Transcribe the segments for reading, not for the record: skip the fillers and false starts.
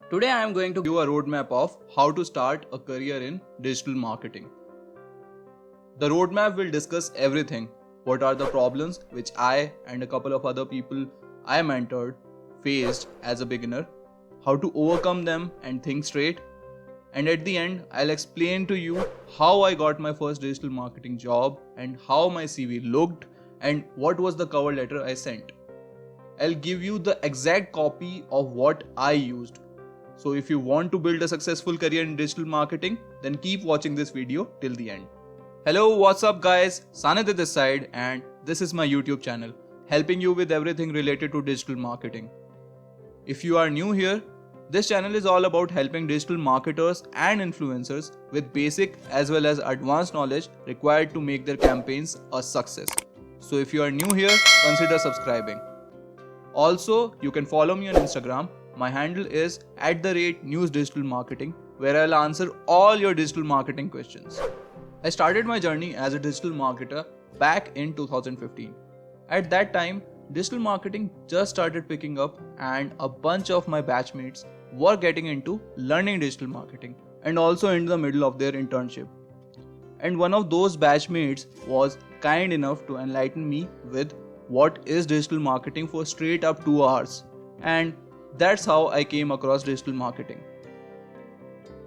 Today I am going to give you a roadmap of how to start a career in digital marketing. The roadmap will discuss everything. What are the problems which I and a couple of other people I mentored faced as a beginner, how to overcome them and think straight, and at the end I'll explain to you how I got my first digital marketing job and how my CV looked and what was the cover letter I sent. I'll give you the exact copy of what I used. So if you want to build a successful career in digital marketing, then keep watching this video till the end. Hello, what's up guys? Sannidhya this side and this is my YouTube channel, helping you with everything related to digital marketing. If you are new here, this channel is all about helping digital marketers and influencers with basic as well as advanced knowledge required to make their campaigns a success. So if you are new here, consider subscribing. Also, you can follow me on Instagram. My handle is @newsdigitalmarketing, where I'll answer all your digital marketing questions. I started my journey as a digital marketer back in 2015. At that time, digital marketing just started picking up and a bunch of my batchmates were getting into learning digital marketing and also in the middle of their internship. And one of those batchmates was kind enough to enlighten me with what is digital marketing for straight up 2 hours. And that's how I came across digital marketing.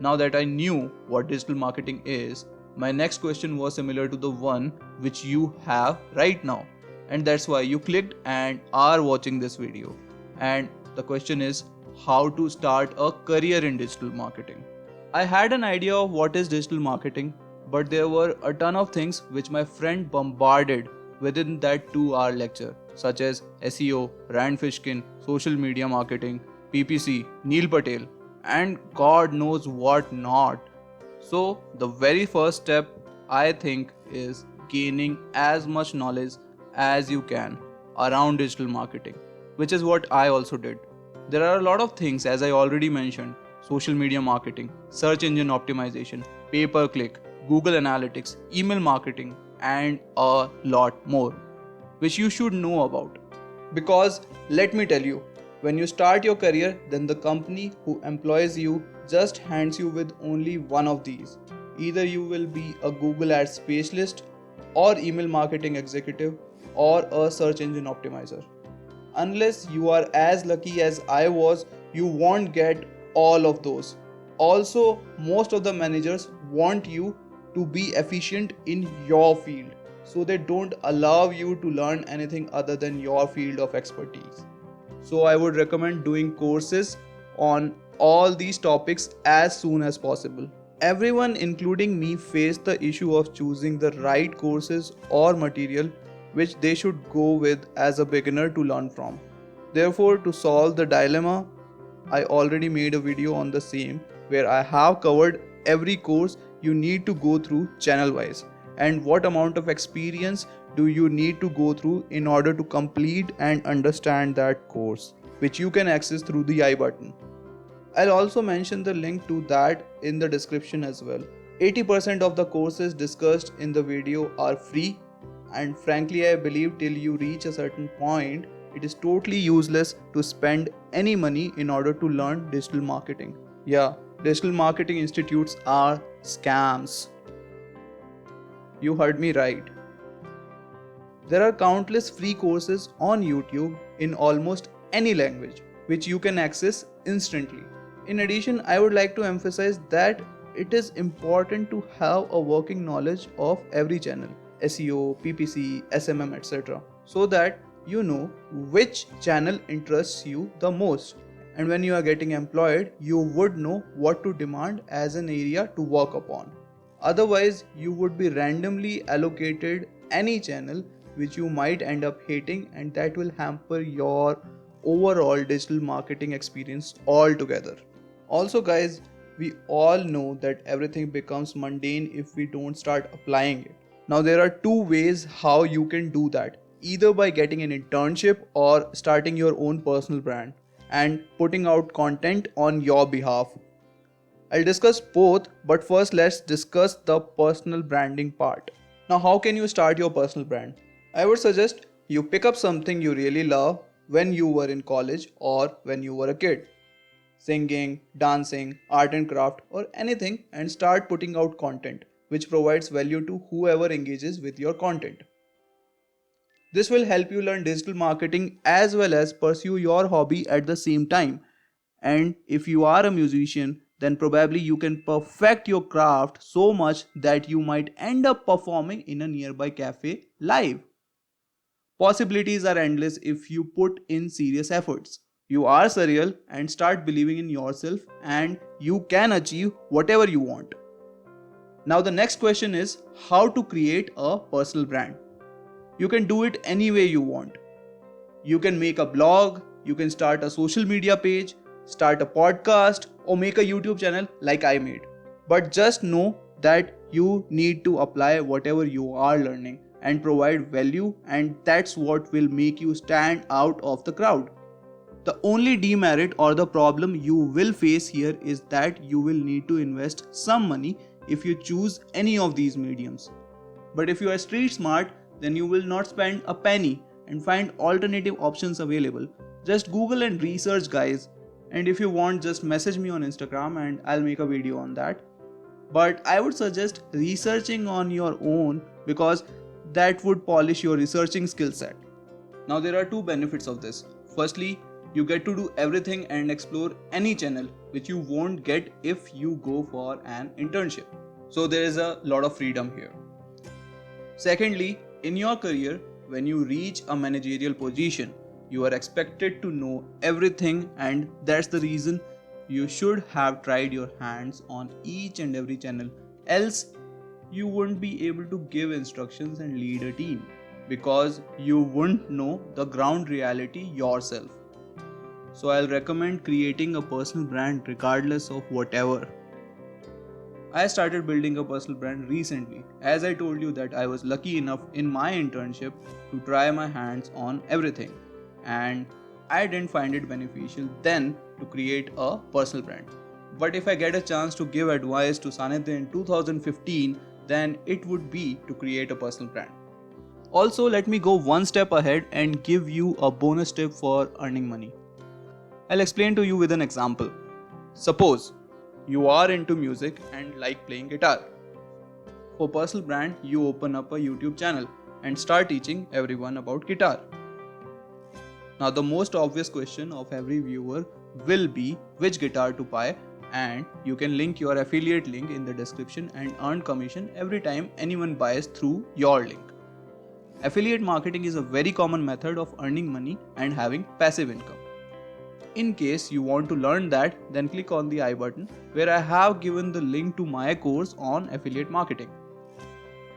Now that I knew what digital marketing is, my next question was similar to the one which you have right now. And that's why you clicked and are watching this video. And the question is how to start a career in digital marketing. I had an idea of what is digital marketing, but there were a ton of things which my friend bombarded within that 2-hour lecture, such as SEO, Rand Fishkin, social media marketing, PPC, Neil Patel, and God knows what not. So, the very first step I think is gaining as much knowledge as you can around digital marketing, which is what I also did. There are a lot of things, as I already mentioned: social media marketing, search engine optimization, pay per click, Google Analytics, email marketing, and a lot more, which you should know about. Because let me tell you, when you start your career, then the company who employs you just hands you with only one of these. Either you will be a Google Ads specialist, or email marketing executive, or a search engine optimizer. Unless you are as lucky as I was, you won't get all of those. Also, most of the managers want you to be efficient in your field, so they don't allow you to learn anything other than your field of expertise. So I would recommend doing courses on all these topics as soon as possible. Everyone, including me, faced the issue of choosing the right courses or material which they should go with as a beginner to learn from. Therefore, to solve the dilemma, I already made a video on the same where I have covered every course you need to go through channel wise and what amount of experience do you need to go through in order to complete and understand that course, which you can access through the I button. I'll also mention the link to that in the description as well. 80% of the courses discussed in the video are free, and frankly I believe till you reach a certain point, it is totally useless to spend any money in order to learn digital marketing. Yeah, digital marketing institutes are scams. You heard me right. There are countless free courses on YouTube in almost any language, which you can access instantly. In addition, I would like to emphasize that it is important to have a working knowledge of every channel, SEO, PPC, SMM, etc., so that you know which channel interests you the most. And when you are getting employed, you would know what to demand as an area to work upon. Otherwise, you would be randomly allocated any channel which you might end up hating, and that will hamper your overall digital marketing experience altogether. Also, guys, we all know that everything becomes mundane if we don't start applying it. Now, there are two ways how you can do that: either by getting an internship or starting your own personal brand and putting out content on your behalf. I'll discuss both, but first let's discuss the personal branding part. Now, how can you start your personal brand? I would suggest you pick up something you really love when you were in college or when you were a kid. singing, dancing, art and craft, or anything, and start putting out content which provides value to whoever engages with your content. This will help you learn digital marketing as well as pursue your hobby at the same time. And if you are a musician, then probably you can perfect your craft so much that you might end up performing in a nearby cafe live. Possibilities are endless if you put in serious efforts. You are surreal and start believing in yourself, and you can achieve whatever you want. Now, the next question is how to create a personal brand. You can do it any way you want. You can make a blog, you can start a social media page, start a podcast, or make a YouTube channel like I made. But just know that you need to apply whatever you are learning and provide value, and that's what will make you stand out of the crowd. The only demerit or the problem you will face here is that you will need to invest some money if you choose any of these mediums. But if you are street smart, then you will not spend a penny and find alternative options available. Just Google and research, guys. And if you want, just message me on Instagram and I'll make a video on that. But I would suggest researching on your own because that would polish your researching skill set. Now, there are two benefits of this. Firstly, you get to do everything and explore any channel which you won't get if you go for an internship. So there is a lot of freedom here. Secondly, in your career, when you reach a managerial position, you are expected to know everything, and that's the reason you should have tried your hands on each and every channel. Else, you wouldn't be able to give instructions and lead a team because you wouldn't know the ground reality yourself. So I'll recommend creating a personal brand regardless of whatever. I started building a personal brand recently, as I told you that I was lucky enough in my internship to try my hands on everything, and I didn't find it beneficial then to create a personal brand. But if I get a chance to give advice to Sannidhya in 2015, then it would be to create a personal brand. Also, let me go one step ahead and give you a bonus tip for earning money. I'll explain to you with an example. Suppose you are into music and like playing guitar. For personal brand, you open up a YouTube channel and start teaching everyone about guitar. Now, the most obvious question of every viewer will be which guitar to buy, and you can link your affiliate link in the description and earn commission every time anyone buys through your link. Affiliate marketing is a very common method of earning money and having passive income. In case you want to learn that, then click on the I button where I have given the link to my course on affiliate marketing.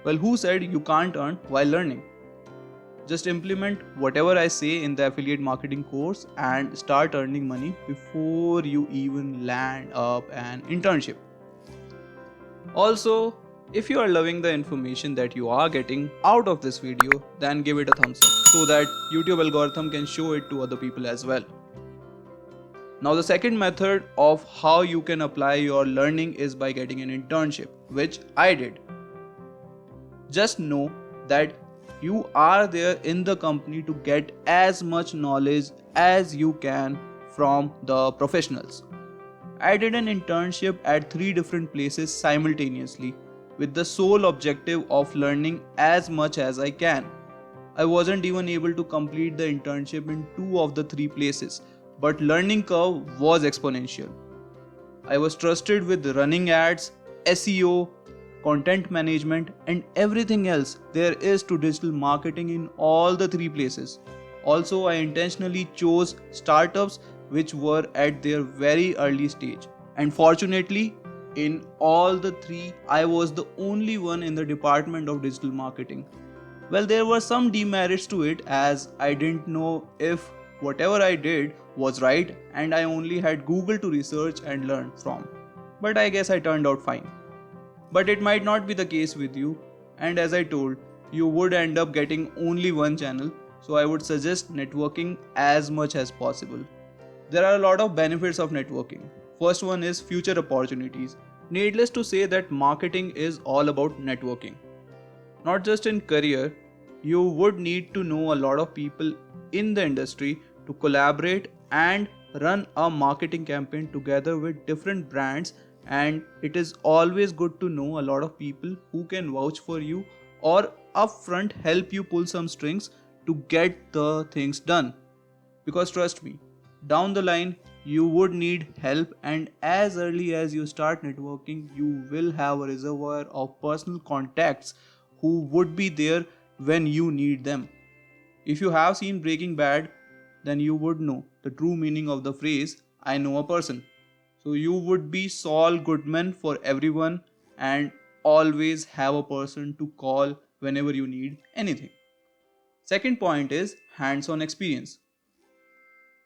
Well, who said you can't earn while learning? Just implement whatever I say in the affiliate marketing course and start earning money before you even land up an internship. Also, if you are loving the information that you are getting out of this video, then give it a thumbs up so that YouTube algorithm can show it to other people as well. Now, the second method of how you can apply your learning is by getting an internship, which I did. Just know that you are there in the company to get as much knowledge as you can from the professionals. I did an internship at 3 different places simultaneously with the sole objective of learning as much as I can. I wasn't even able to complete the internship in 2 of the 3 places, but learning curve was exponential. I was trusted with running ads, SEO, content management, and everything else there is to digital marketing in all the 3 places. Also, I intentionally chose startups which were at their very early stage. And fortunately, in all the 3, I was the only one in the department of digital marketing. Well, there were some demerits to it as I didn't know if whatever I did was right and I only had Google to research and learn from. But I guess I turned out fine. But it might not be the case with you, and as I told, you would end up getting only one channel, so I would suggest networking as much as possible. There are a lot of benefits of networking. First one is future opportunities. Needless to say that marketing is all about networking. Not just in career, you would need to know a lot of people in the industry to collaborate and run a marketing campaign together with different brands, and it is always good to know a lot of people who can vouch for you or upfront help you pull some strings to get the things done. Because trust me, down the line you would need help, and as early as you start networking, you will have a reservoir of personal contacts who would be there when you need them. If you have seen Breaking Bad, then you would know the true meaning of the phrase, I know a person. So you would be Saul Goodman for everyone and always have a person to call whenever you need anything. Second point is hands on experience.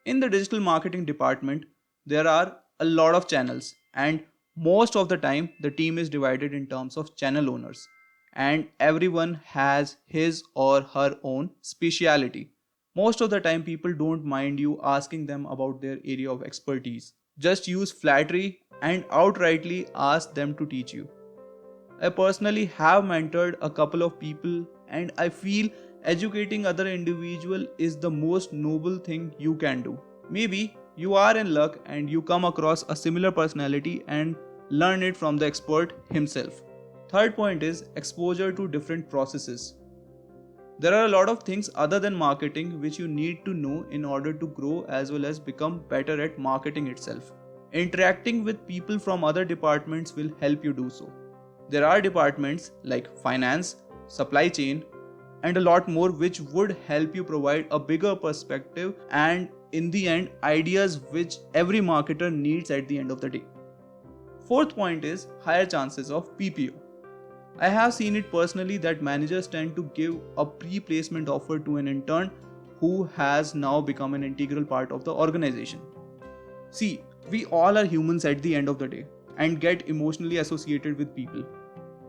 In the digital marketing department, there are a lot of channels, and most of the time, the team is divided in terms of channel owners, and everyone has his or her own speciality. Most of the time, people don't mind you asking them about their area of expertise. Just use flattery and outrightly ask them to teach you. I personally have mentored a couple of people, and I feel educating other individual is the most noble thing you can do. Maybe you are in luck and you come across a similar personality and learn it from the expert himself. Third point is exposure to different processes. There are a lot of things other than marketing which you need to know in order to grow as well as become better at marketing itself. Interacting with people from other departments will help you do so. There are departments like finance, supply chain, and a lot more which would help you provide a bigger perspective and, in the end, ideas which every marketer needs at the end of the day. Fourth point is higher chances of PPO. I have seen it personally that managers tend to give a pre-placement offer to an intern who has now become an integral part of the organization. See, we all are humans at the end of the day and get emotionally associated with people.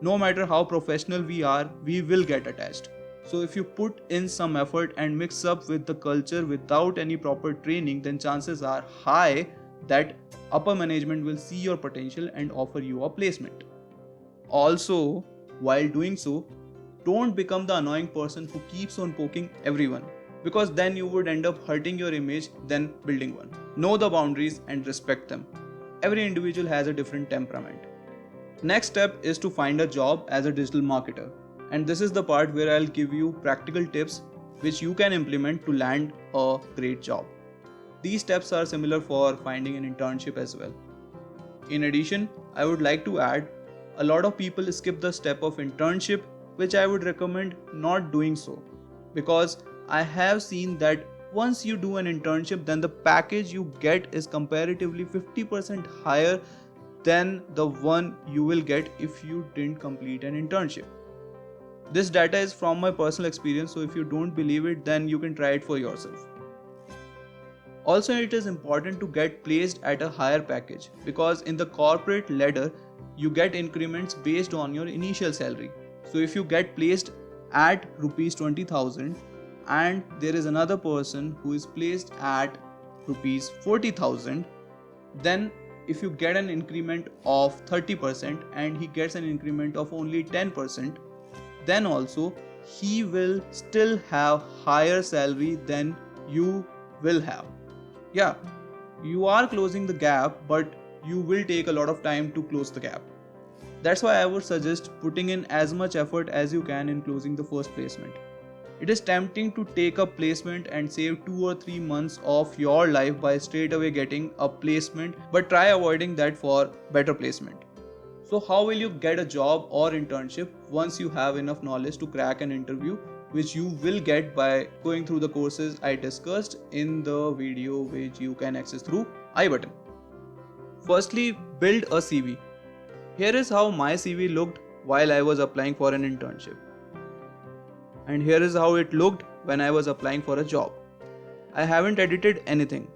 No matter how professional we are, we will get attached. So if you put in some effort and mix up with the culture without any proper training, then chances are high that upper management will see your potential and offer you a placement. Also, while doing so, don't become the annoying person who keeps on poking everyone, because then you would end up hurting your image than building one. Know the boundaries and respect them. Every individual has a different temperament. Next step is to find a job as a digital marketer. And this is the part where I'll give you practical tips which you can implement to land a great job. These steps are similar for finding an internship as well. In addition, I would like to add, a lot of people skip the step of internship, which I would recommend not doing so, because I have seen that once you do an internship, then the package you get is comparatively 50% higher than the one you will get if you didn't complete an internship. This data is from my personal experience, so if you don't believe it, then you can try it for yourself. Also, it is important to get placed at a higher package, because in the corporate ladder, you get increments based on your initial salary. So if you get placed at rupees 20,000 and there is another person who is placed at rupees 40,000, then if you get an increment of 30% and he gets an increment of only 10%, then also he will still have higher salary than you will have. Yeah, you are closing the gap, but you will take a lot of time to close the gap. That's why I would suggest putting in as much effort as you can in closing the first placement. It is tempting to take a placement and save 2 or 3 months of your life by straight away getting a placement, but try avoiding that for better placement. So how will you get a job or internship once you have enough knowledge to crack an interview, which you will get by going through the courses I discussed in the video which you can access through I button. Firstly, build a CV. Here is how my CV looked while I was applying for an internship. And here is how it looked when I was applying for a job. I haven't edited anything.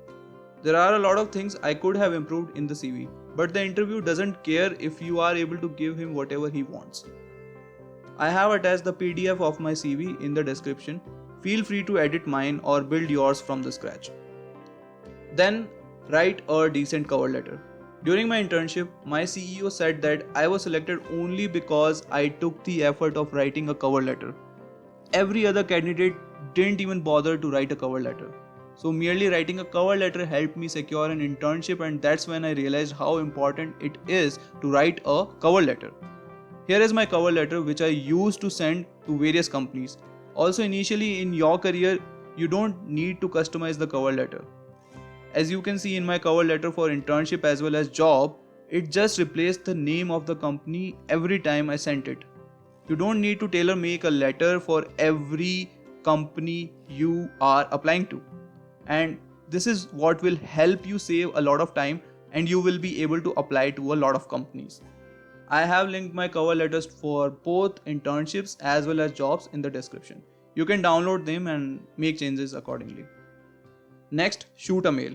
There are a lot of things I could have improved in the CV, but the interview doesn't care if you are able to give him whatever he wants. I have attached the PDF of my CV in the description. Feel free to edit mine or build yours from the scratch. Then write a decent cover letter. During my internship, my CEO said that I was selected only because I took the effort of writing a cover letter. Every other candidate didn't even bother to write a cover letter. So merely writing a cover letter helped me secure an internship, and that's when I realized how important it is to write a cover letter. Here is my cover letter which I used to send to various companies. Also, initially in your career, you don't need to customize the cover letter. As you can see in my cover letter for internship as well as job, it just replaced the name of the company every time I sent it. You don't need to tailor make a letter for every company you are applying to. And this is what will help you save a lot of time, and you will be able to apply to a lot of companies. I have linked my cover letters for both internships as well as jobs in the description. You can download them and make changes accordingly. Next, shoot a mail.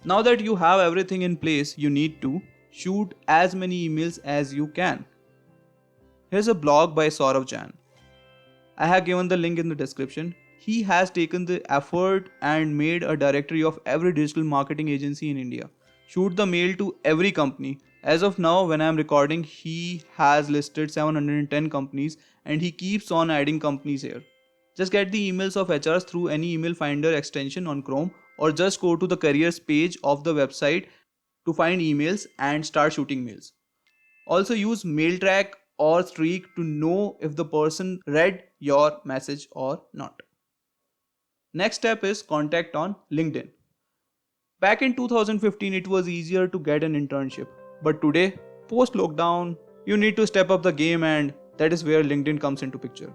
Now that you have everything in place, you need to shoot as many emails as you can. Here's a blog by Saurav Jain. I have given the link in the description. He has taken the effort and made a directory of every digital marketing agency in India. Shoot the mail to every company. As of now, when I am recording, he has listed 710 companies and he keeps on adding companies here. Just get the emails of HRs through any email finder extension on Chrome, or just go to the careers page of the website to find emails and start shooting mails. Also use MailTrack or Streak to know if the person read your message or not. Next step is contact on LinkedIn. Back in 2015, it was easier to get an internship. But today, post lockdown, you need to step up the game, and that is where LinkedIn comes into picture.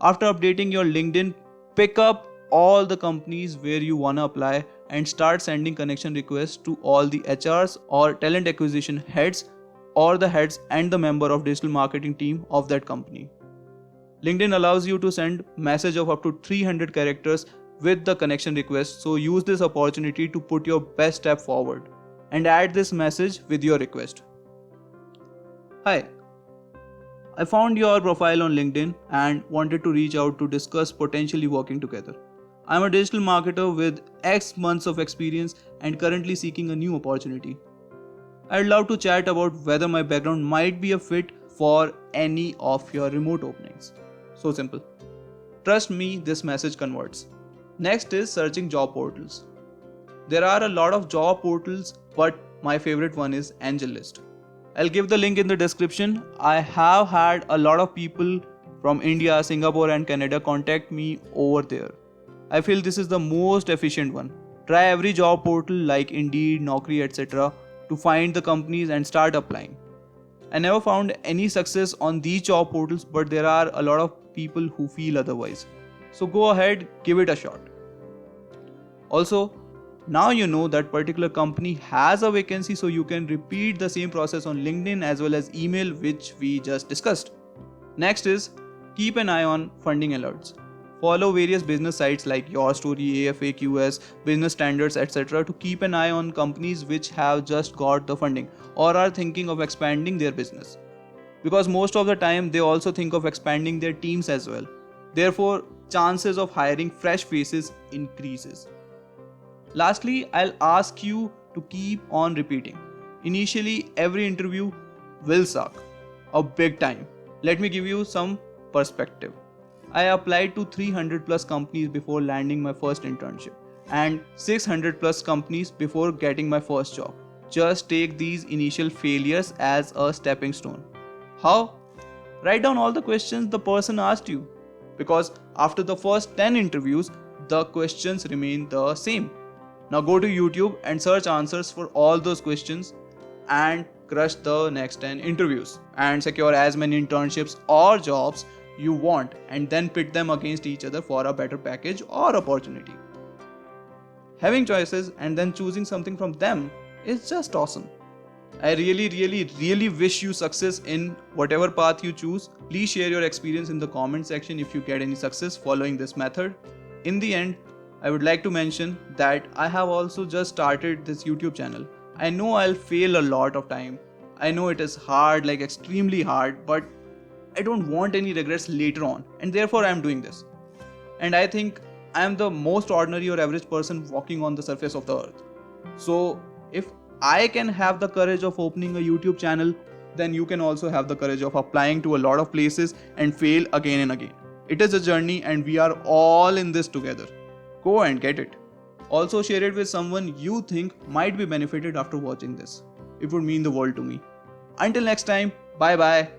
After updating your LinkedIn, pick up all the companies where you wanna apply and start sending connection requests to all the HRs or talent acquisition heads, or the heads and the member of digital marketing team of that company. LinkedIn allows you to send message of up to 300 characters with the connection request, so use this opportunity to put your best step forward and add this message with your request. Hi, I found your profile on LinkedIn and wanted to reach out to discuss potentially working together. I'm a digital marketer with X months of experience and currently seeking a new opportunity. I'd love to chat about whether my background might be a fit for any of your remote openings. So simple. Trust me, this message converts. Next is searching job portals. There are a lot of job portals, but my favorite one is AngelList. I'll give the link in the description. I have had a lot of people from India, Singapore and Canada contact me over there. I feel this is the most efficient one. Try every job portal like Indeed, Naukri, etc. to find the companies and start applying. I never found any success on these job portals, but there are a lot of people who feel otherwise. So go ahead, give it a shot. Also, now you know that particular company has a vacancy, so you can repeat the same process on LinkedIn as well as email, which we just discussed. Next is keep an eye on funding alerts. Follow various business sites like Your Story, AFA, QS, Business Standards, etc. to keep an eye on companies which have just got the funding or are thinking of expanding their business. Because most of the time they also think of expanding their teams as well. Therefore, chances of hiring fresh faces increases. Lastly, I'll ask you to keep on repeating. Initially, every interview will suck. A big time. Let me give you some perspective. I applied to 300 plus companies before landing my first internship and 600 plus companies before getting my first job. Just take these initial failures as a stepping stone. How? Write down all the questions the person asked you, because after the first 10 interviews, the questions remain the same. Now go to YouTube and search answers for all those questions and crush the next 10 interviews and secure as many internships or jobs you want, and then pit them against each other for a better package or opportunity. Having choices and then choosing something from them is just awesome. I really wish you success in whatever path you choose. Please share your experience in the comment section if you get any success following this method. In the end, I would like to mention that I have also just started this YouTube channel. I know I'll fail a lot of time. I know it is hard, like extremely hard, but I don't want any regrets later on, and therefore I am doing this. And I think I am the most ordinary or average person walking on the surface of the earth. So if I can have the courage of opening a YouTube channel, then you can also have the courage of applying to a lot of places and fail again and again. It is a journey and we are all in this together. Go and get it. Also share it with someone you think might be benefited after watching this. It would mean the world to me. Until next time, bye bye.